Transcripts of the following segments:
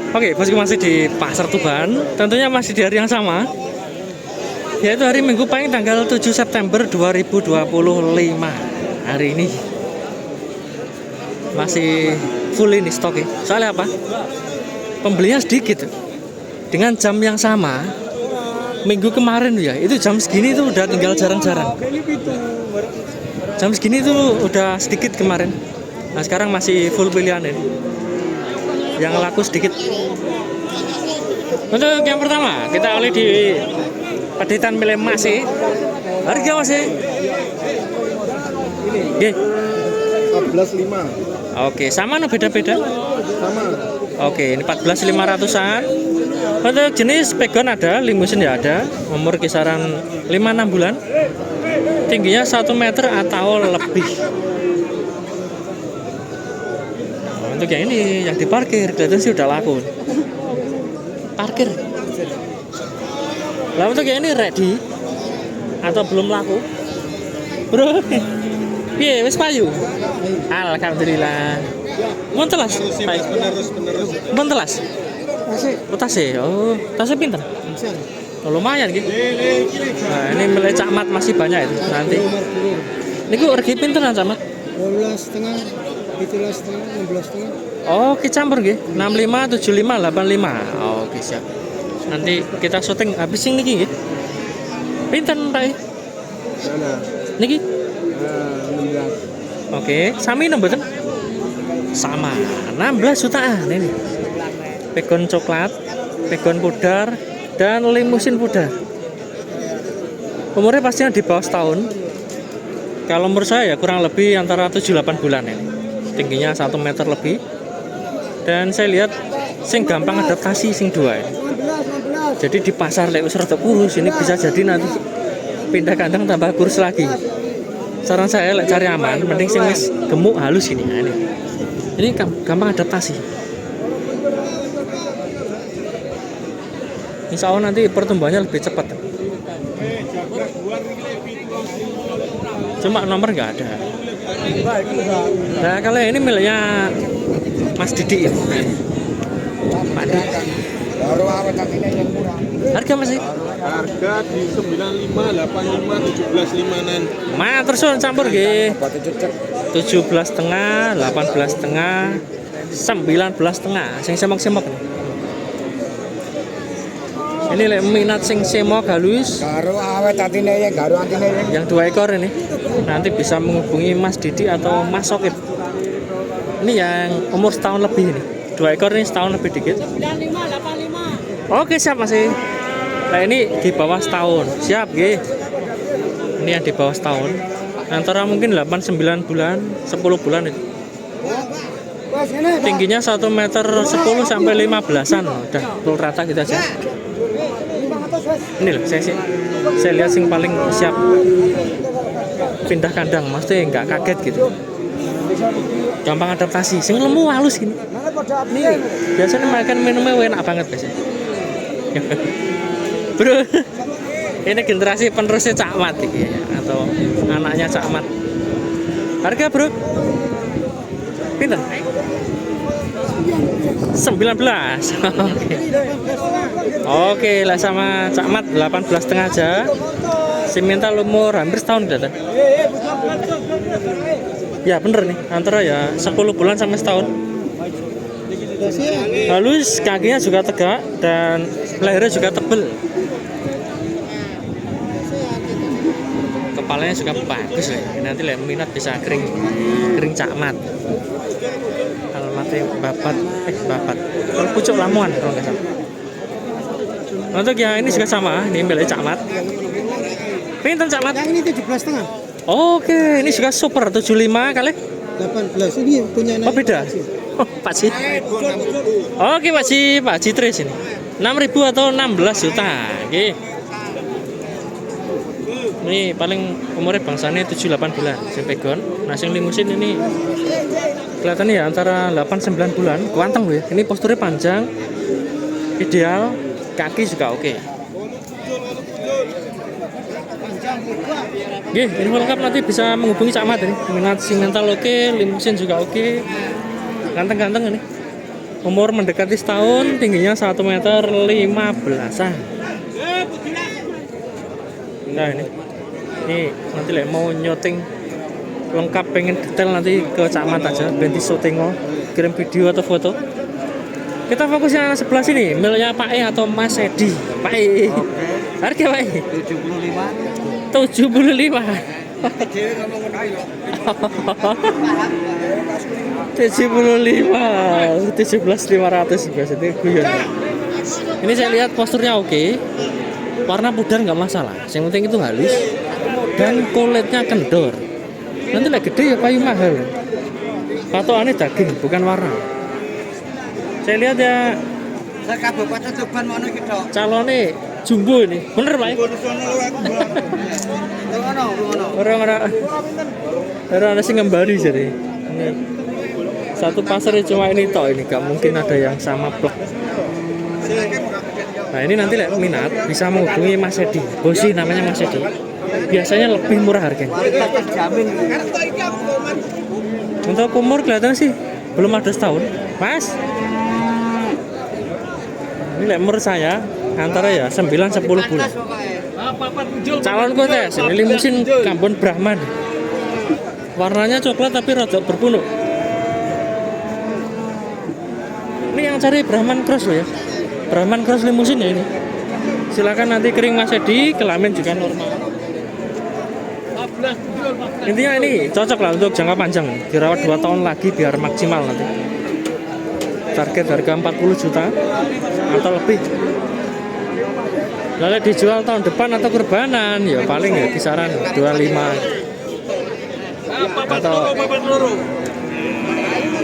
Oke, bosku masih di Pasar Tuban. Tentunya masih di hari yang sama, yaitu hari Minggu Pahing tanggal 7 September 2025. Hari ini masih full ini stok ya. Soalnya apa? Pembelinya sedikit. Dengan jam yang sama minggu kemarin ya, itu jam segini tuh udah tinggal jarang-jarang. Jam segini tuh udah sedikit kemarin. Nah sekarang masih full pilihan ini. Yang laku sedikit. Untuk yang pertama kita oleh di Paditan Milih Masih. Harga masih Oke. 14.5. Oke, sama no beda-beda? Sama. Oke, ini 14.500-an. Untuk jenis pegon ada, limusin ya ada. Umur kisaran 5-6 bulan. Tingginya 1 meter atau lebih. Untuk yang ini yang diparkir kelihatan sih udah laku. Parkir. Lah untuk yang ini ready atau belum laku? Bro. Piye wis payu? Alhamdulillah. Mun telas. Mun telas. Tasnya. Oh, tasnya pinter. Oh, lumayan gitu. Nah, ini milik Cak Mat masih banyak itu nanti. Niku regi pinteran Cak Mat? 12,5. 17,5, 16,5. Oh, kita campur nggih. 65, 75, 85. Oke, siap. Nanti kita syuting habis sing niki nggih. Pinten, Pak? Mana? Niki? 16. Oke, sami mboten? Sama. 16 jutaan ini. Pegon coklat, pegon pudar, dan limusin pudar. Umurnya pastinya di bawah setahun. Kalau umur saya ya kurang lebih antara 7-8 bulan ini. Tingginya 1 meter lebih. Dan saya lihat sing gampang adaptasi sing dua ini. Jadi di pasar lek wis rada kurus ini bisa jadi nanti pindah kandang tambah kurus lagi. Saran saya lek cari aman mending sing wis gemuk halus ini. Nah, ini gampang adaptasi. Insya Allah nanti pertumbuhannya lebih cepat. Cuma nomor nggak ada. Nah kalau ini miliknya Mas Didi ya. Pak Didi. Harga masih? Harga di 95, 85, 17,5-an. Ma terus campur nggih. 17,5, 18,5, 19,5. Sing semok-semok. Ini lek minat sing semok halus. Karo awet atine ya, karo atine ya. Yang 2 ekor ini nanti bisa menghubungi Mas Didi atau Mas Sokip. Ini yang umur setahun lebih ini. 2 ekor ini setahun lebih dikit. 95, 85. Oke siap masih. Nah ini di bawah setahun. Siap nggih. Ini yang di bawah setahun. Antara mungkin 8-9 bulan, 10 bulan itu. Tingginya 1 meter 10 sampai 15-an. Udah full rata gitu aja. Ini loh, saya lihat sing paling siap pindah kandang, maksudnya nggak kaget gitu, gampang adaptasi, sing lemu halus gini. Nih biasanya makan minumnya enak banget biasanya. Bro, ini generasi penerusnya Cak Mat ya, atau anaknya Cak Mat. Harga bro, pinter? 19. Oke, lah sama Cak Mat 18,5 aja. Simental umur hampir setahun kelihatan. Ya bener nih, antara ya 10 bulan sampai setahun. Halus, kakinya juga tegak dan lehernya juga tebel. Kepalanya juga bagus ya. Nanti lah minat bisa kering Cak Mat. Alamatnya Babat. Kalau Pucuk Lamongan kalau nggak salah. Untuk yang ini juga sama, ini milik Cak Mat. Pinten Cak Mat? Yang ini 17,5. Oke, ini juga super 75 kali. 18. Ini punya Oh beda. Oh, Pak Ji. Oke Pak Ji Tris ini. 6.000 atau 16 juta. Oke. Ini paling umurnya bangsanya 7-8 bulan. Sing pegon. Nah sing limusin ini kelihatannya ya antara 8-9 bulan. Kuanteng loh ya. Ini posturnya panjang. Ideal. Kaki juga oke. Oke, info lengkap nanti bisa menghubungi Cak Mat ini. Minat simental oke, limusin juga oke. ganteng-ganteng ini. Umur mendekati setahun, tingginya 1 meter 15-an. Nah ini nanti mau nyuting lengkap, pengen detail nanti ke Cak Mat aja, ganti syuting kirim video atau foto. Kita fokus yang sebelah sini, miliknya Pak E atau Mas Edi. Pak E. Harga Pak E? 75. 75. 17.500 biasanya guyon. Ini saya lihat posturnya oke, warna pudar nggak masalah. Yang penting itu halus dan kulitnya kendor. Nanti lah gede ya payu mahal. Patokannya daging bukan warna. Saya lihat ya. Kabupaten Tuban mana kita? Calonnya jumbo ini, bener Pak? Orang sih ngembari jadi. Ini satu pasar cuma ini toh, ini gak mungkin ada yang sama plek. Nah ini nanti lihat minat bisa menghubungi Mas Edi. Bosi namanya Mas Edi. Biasanya lebih murah harganya. Untuk umur kelihatan sih belum ada setahun, Mas. Ini lihat umur saya antara ya 9-10 bulan. Calon gue tes, ini limusin Kambon Brahman. Warnanya coklat tapi rada berpunuk. Ini yang cari Brahman Cross loh ya. Brahman Cross limusin ya ini. Silakan nanti kering Mas Edi, kelamin juga normal. Intinya ini cocok lah untuk jangka panjang. Dirawat 2 tahun lagi biar maksimal nanti. Target harga 40 juta atau lebih. Lalu dijual tahun depan atau kurbanan ya paling ya kisaran 25 atau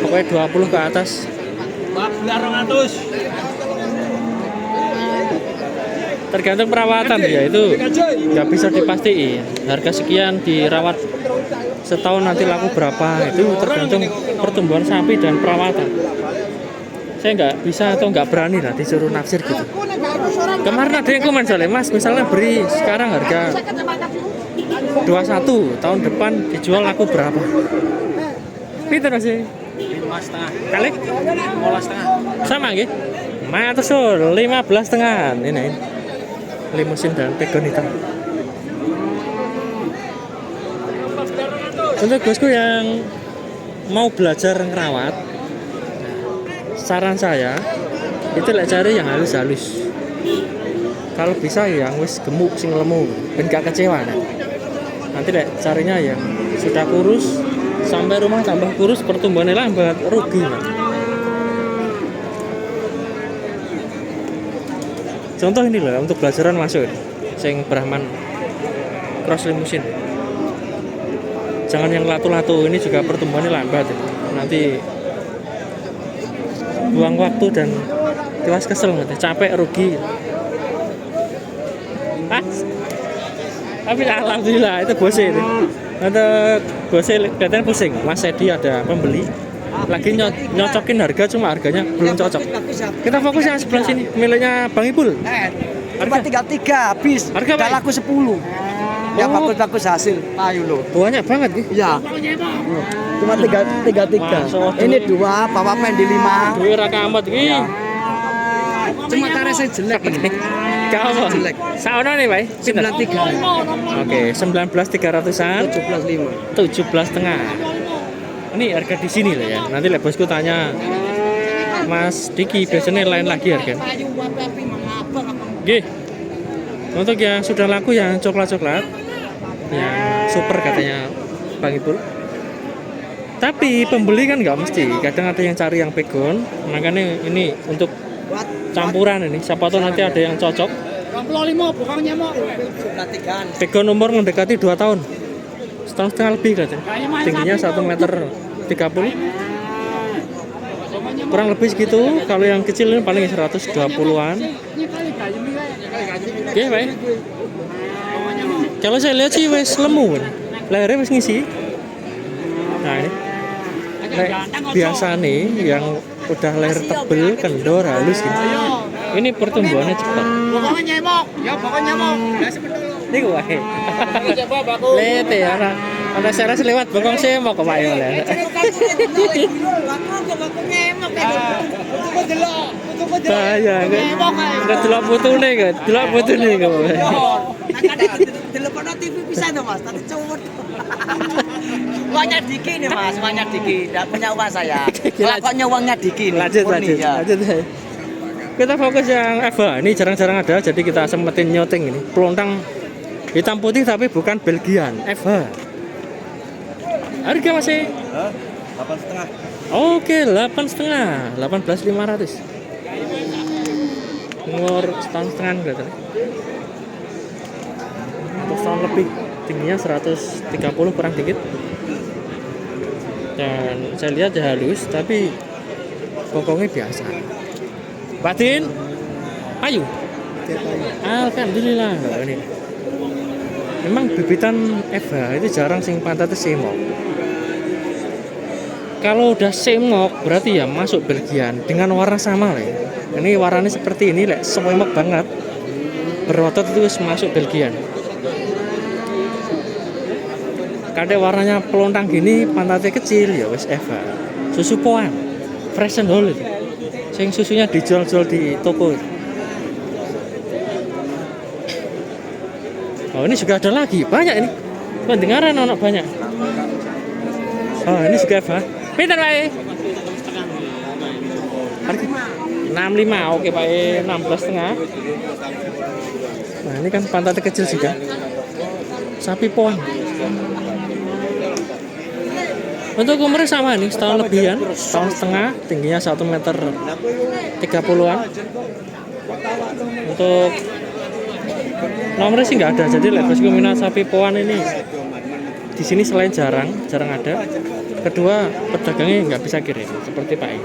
pokoknya 20 ke atas. Tergantung perawatan ya, itu nggak bisa dipastiin. Harga sekian dirawat setahun nanti laku berapa, itu tergantung pertumbuhan sapi dan perawatan. Saya nggak bisa atau nggak berani lah disuruh naksir gitu. Kemarin ada yang komen soalnya, Mas misalnya beri sekarang harga 21, tahun depan dijual laku berapa? Itu sih 5,5 kali 15,5 sama gitu. Matur sur 15,5 ini limusin dan pegon hitam. Untuk bosku yang mau belajar ngerawat, saran saya itu lek cari yang halus-halus. Kalau bisa yang wis gemuk sing lemu, ben gak kecewa nih. Nanti lek carinya yang sudah kurus, sampai rumah tambah kurus, pertumbuhannya lambat, rugi nih. Contoh ini lah untuk belajaran masuk sing Brahman Cross limusin. Jangan yang latu-latu, ini juga pertumbuhannya lambat ya. Nanti buang waktu dan kelas kesel nanti, capek, rugi. Tapi alhamdulillah itu bosnya ini. Ada bosnya kelihatan pusing. Mas Edi ada pembeli. Lagi nyocokin harga, cuma harganya belum cocok. Kita fokus yang sebelah sini, miliknya Bang Ipul. Cuma 33 habis. Harga udah laku 10. Ya bagus hasil. Ayo lo. Banyak banget nih. Iya. Cuma 33. Ini 2, Bapak Pendi 5. Duit raka amat iki. Cuma karena saya jelek ini. Kau jelek. Sauna nih, Pak. 93. Oke, 19.300-an. 17,5. 17,5. Ini harga di sini lah ya. Nanti lah bosku tanya Mas Diki biasanya lain lagi harga. Oke. Untuk yang sudah laku yang coklat-coklat, yang super katanya Bang Ipul. Tapi pembeli kan nggak mesti. Kadang ada yang cari yang pegon. Makanya ini untuk campuran ini. Siapa tahu nanti ada yang cocok. 25 bukan nyemok. Pegon umur mendekati 2 tahun. Setengah lebih katanya. Tingginya 1 meter 30. Kurang lebih segitu. Kalau yang kecil ini paling 120-an. Oke, baik. Kalau saya lihat sih wes lemu. Lehernya wes ngisi. Nah, ini. Biasa nih yang udah leher tebel, kendor, halus gitu. Ini pertumbuhannya cepat. Pokoknya nyemok. Ya pokoknya nyemok. Ini gue. Lete ya, ada seras lewat bokong saya mau ke Pak Yol ya. Baku nyemok itu. Untuk delok, untuk delok. Bahaya kan. Nyemok ae. Enggak delok putune kan. Delok putune kok. Telepon TV bisa dong Mas, tadi cowok. Uangnya Diki nih Mas, uangnya Diki. Enggak punya uang saya. Lakonnya uangnya Diki nih. Lanjut Murni, lanjut. ya. Lanjut. Kita fokus yang Eva. Ini jarang-jarang ada jadi kita sempetin nyoting ini. Pelontang hitam putih tapi bukan Belgian. Eva. Harga masih 8,5. oke, 8,5, 18.500. Umur setahun setengah berarti. Atau setahun lebih. Tingginya 130 kurang dikit. Dan saya lihat ya halus, tapi bokongnya biasa. Batin, ayo. Alhamdulillah. Ini. Memang bibitan Eva itu jarang sing pantatnya semok. Kalau udah semok berarti ya masuk Belgian dengan warna sama lah. Ini warnanya seperti ini, semok banget. Berotot itu masuk Belgian. Kadang warnanya pelontang gini, pantatnya kecil ya wes Eva. Susu poan, fresh and whole itu. Sing susunya dijual-jual di toko. Oh ini juga ada lagi, banyak ini. Pendengaran anak banyak. Oh ini juga Eva. Pinter Pak E. Harga 65, oke Pak E, 16,5. Nah ini kan pantatnya kecil juga. Sapi poan. Untuk umurnya sama nih, setahun lebihan, setahun setengah, tingginya 1 meter 30-an. Untuk nomornya sih nggak ada, jadi bosku minat sapi poan ini di sini selain jarang ada. Kedua, pedagangnya nggak bisa kirim seperti Pak E.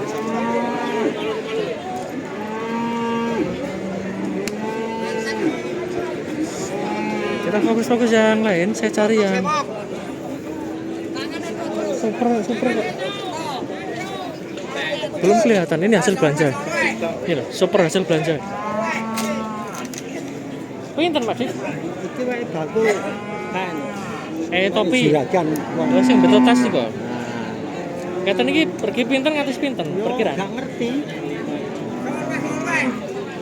Kita fokus yang lain, saya cari yang super kok. Belum kelihatan, ini hasil belanja. Ini loh, super hasil belanja. Pinten Pak Dik? Iki wae baku kan. Topi. Juragan. Oh sing betul tas iki kok. Keten iki pergi pinten ngatus pinten perkiraan? Enggak ngerti.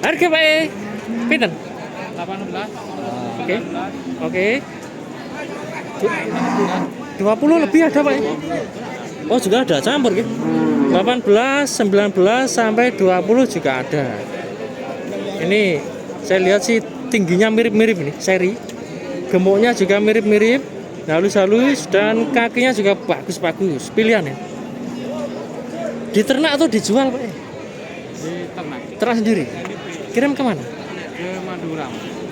Harga Pak E. Pinten? 18. Oke. 20 lebih ada Pak E. Oh juga ada campur gitu. 18, 19 sampai 20 juga ada. Ini saya lihat sih tingginya mirip-mirip ini, seri. Gemuknya juga mirip-mirip, halus-halus dan kakinya juga bagus-bagus. Pilihan ya. Diternak atau dijual Pak? Diternak. Ternak sendiri. Kirim kemana? Ke Madura.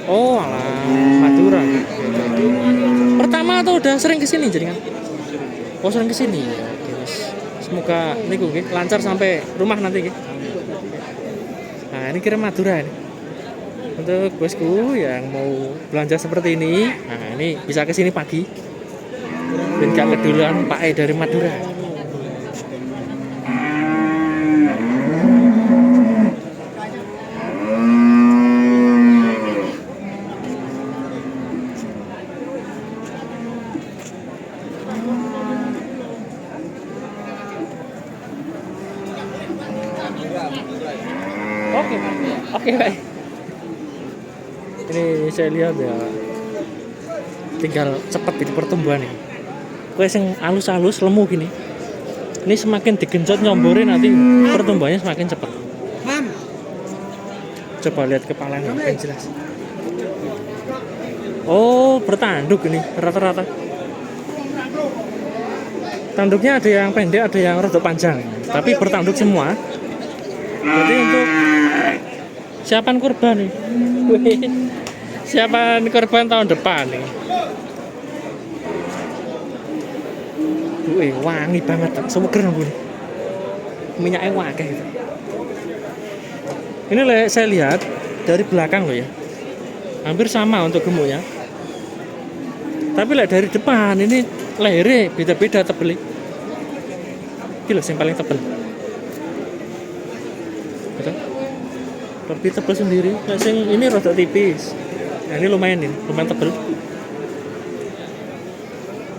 Oh alah, Madura. Pertama atau udah sering kesini jaringan? Oh sering kesini. Oke, wis. Semoga niku nggih lancar sampai rumah nanti nggih. Nah ini kirim Madura ini. Untuk bosku yang mau belanja seperti ini, nah ini bisa kesini pagi. Dan gak keduluan Pak E dari Madura. Oke, baik. Ini saya lihat ya, tinggal cepat di pertumbuhan ini. Kue sing halus-halus lemu gini. Ini semakin digenjot nyomborin nanti pertumbuhannya semakin cepat. Coba lihat kepalanya yang jelas. Oh, bertanduk ini rata-rata. Tanduknya ada yang pendek, ada yang rada panjang, tapi bertanduk semua. Jadi untuk siapan kurban nih. Siapan kurban tahun depan nih. Wih, wangi banget, seger nih. Minyaknya wakeh gitu. Ini saya lihat dari belakang loh ya. Hampir sama untuk gemuknya. Tapi dari depan ini lehernya beda-beda tebel. Ini loh yang paling tebel. Lebih tebal sendiri. Nah, ini rada tipis. Nah, ini lumayan tebal.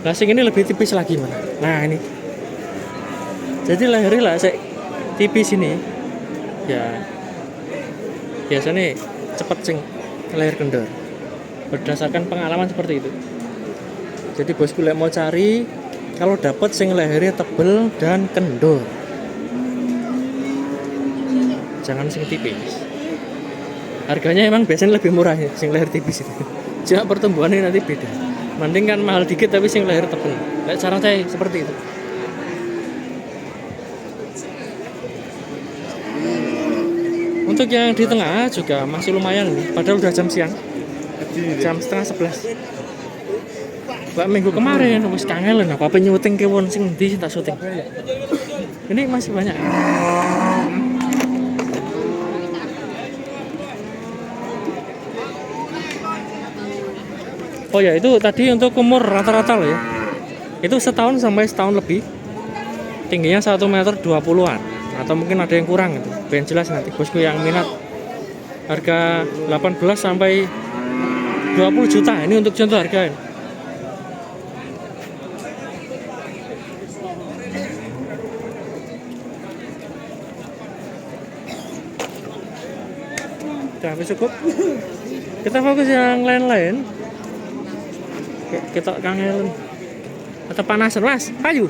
Nah, ini lebih tipis lagi mana? Nah, ini Jadi lehernya lah saya tipis ini. Ya. Biasanya cepet sing leher kendor. Berdasarkan pengalaman seperti itu. Jadi bosku lek mau cari kalau dapat sing lehernya tebel dan kendor. Jangan sing tipis. Harganya emang biasanya lebih murah ya sing leher tipis itu. Cuma pertumbuhannya nanti beda. Mending kan mahal dikit tapi sing leher tebel. Lek cara saya seperti itu. Untuk yang di tengah juga masih lumayan nih. Padahal udah jam siang. Jam setengah 11. Mbak minggu kemarin wis kangen apa nyuting kewon sing ndi tak syuting. Ini masih banyak. Oh ya, itu tadi untuk umur rata-rata loh ya. Itu setahun sampai setahun lebih. Tingginya 1 meter 20-an atau mungkin ada yang kurang itu. Biar jelas nanti bosku yang minat. Harga 18 sampai 20 juta. Ini untuk contoh harga ini. Udah cukup. Kita fokus yang lain-lain. Kita kangen. Atau panasan mas? Payu?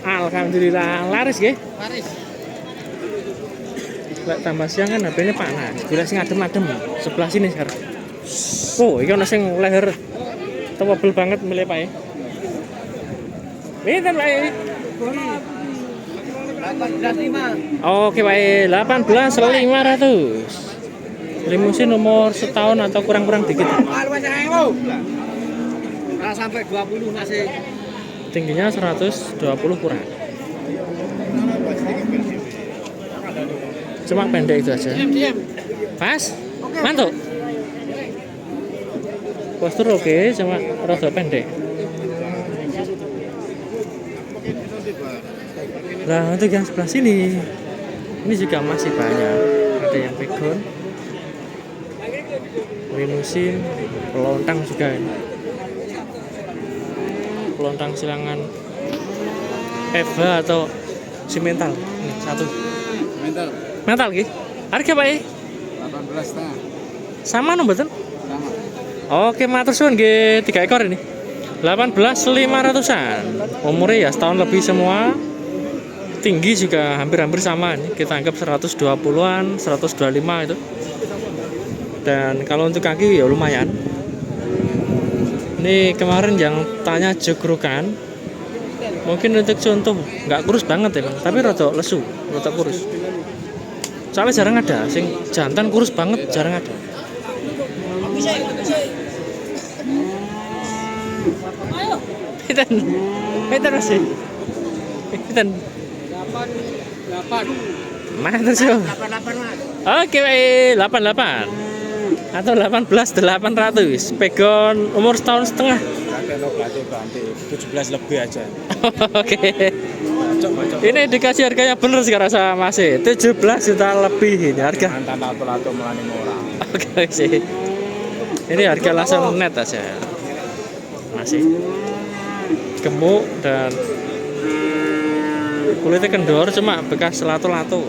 Alhamdulillah laris ya. Laris. Lek tambah siang kan HP-nya panas. Bila sing adem-adem sebelah sini sekarang. Oh, iki ana sing leher tebel banget milih Pak ya. Pinten Pak? 18.5. Oke Pak, 18.500. Limusin umur setahun atau kurang-kurang dikit. Nah, sampai 20 masih. Tingginya 120 kurang. Cuma pendek itu aja. Pas? Mantuk? Postur oke, cuma rada pendek. Nah, untuk yang sebelah sini ini juga masih banyak. Ada yang pegon, limusin, pelontang juga ini. Pelontang silangan Eva atau simental. Ini satu. Mental. Mental gitu. Harga Pak? 18 nah. Sama no betul? Sama. Oke, matur suwun nggih 3 ekor ini. 18.500-an. Umurnya ya setahun lebih semua. Tinggi juga hampir-hampir sama nih. Kita anggap 120-an, 125 itu. Dan kalau untuk kaki ya lumayan. Ini kemarin yang tanya jogrukan. Mungkin untuk contoh nggak kurus banget ya, tapi rada lesu, rada kurus. Soalnya jarang ada, sing jantan kurus banget jarang ada. Pinten? Pinten masih? Pinten? 8. Mana sih? 88 Mas. Oke, 88 atau 18.800. Pegon umur setahun setengah. Ganti 17 lebih aja. Oke. Ini dikasih harganya bener sih rasa masih 17 juta lebih ini harga. Mantan lato-lato melani murah. Oke sih. Ini harga langsung net aja. Masih gemuk dan kulitnya kendor, cuma bekas lato-lato.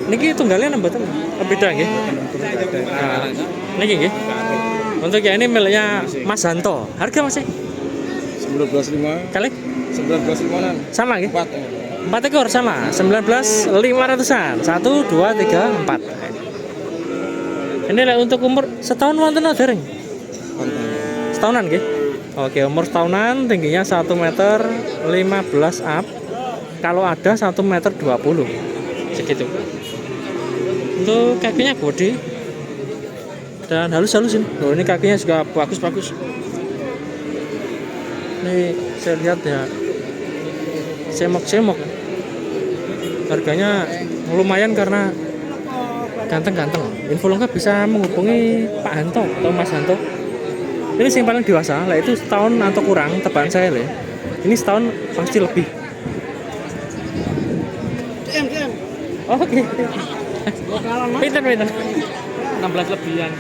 Niki tunggalnya nambah beda nggih. Nah, niki nggih. Untuk yang ini miliknya Mas Hanto. Harga masih 19.5. kali 19.5-an. sama nggih. 4. 4 ekor sama 19.500-an. 1 2 3 4. Ini lah untuk umur setahun wonten dereng. Setahunan nggih. Oke, umur setahunan, tingginya 1 meter 15 up. Kalau ada 1 meter 20. Segitu. Untuk kakinya gede dan halus-halus ini. Loh, ini kakinya juga bagus-bagus. Ini saya lihat ya, semok-semok. Harganya lumayan karena ganteng-ganteng. Info lengkap bisa menghubungi Pak Hanto atau Mas Hanto. Ini yang paling dewasa, lah itu setahun atau kurang tebakan saya lah. Ini setahun pasti lebih. Oke. Pinter. 16 lebihan.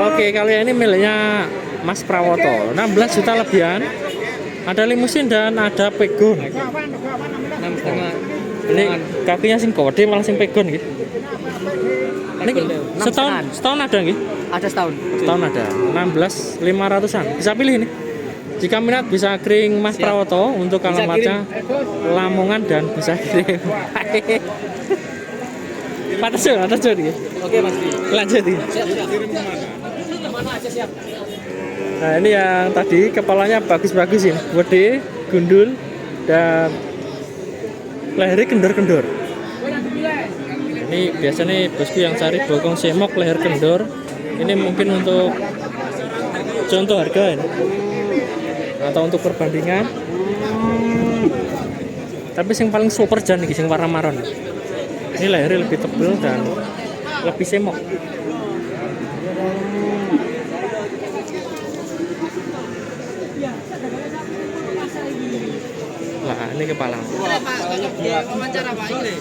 Oke, kali ini miliknya Mas Prawoto. 16 juta lebihan. Ada limusin dan ada pegon. 6,5. Ini kakinya sing gede malah sing pegon gitu. Ini setahun ada nggih? Ada setahun. Setahun ada. 16.500-an. Bisa pilih ini. Jika minat bisa kring Mas Siap. Prawoto untuk alamatnya Lamongan dan bisa kirim. Atas nih. Oke Mas. Lanjut nih. Siap. Mana aja siap. Nah ini yang tadi kepalanya bagus-bagus ini, gede, gundul, dan lehernya kendor-kendor. Ini biasanya bosku yang cari bokong semok leher kendor. Ini mungkin untuk contoh harga ini, atau untuk perbandingan. Tapi yang paling super jan nih, yang warna maron. Ini lehernya lebih tebal dan lebih semok. Nah, ini kepala. Wawancara Pak ini,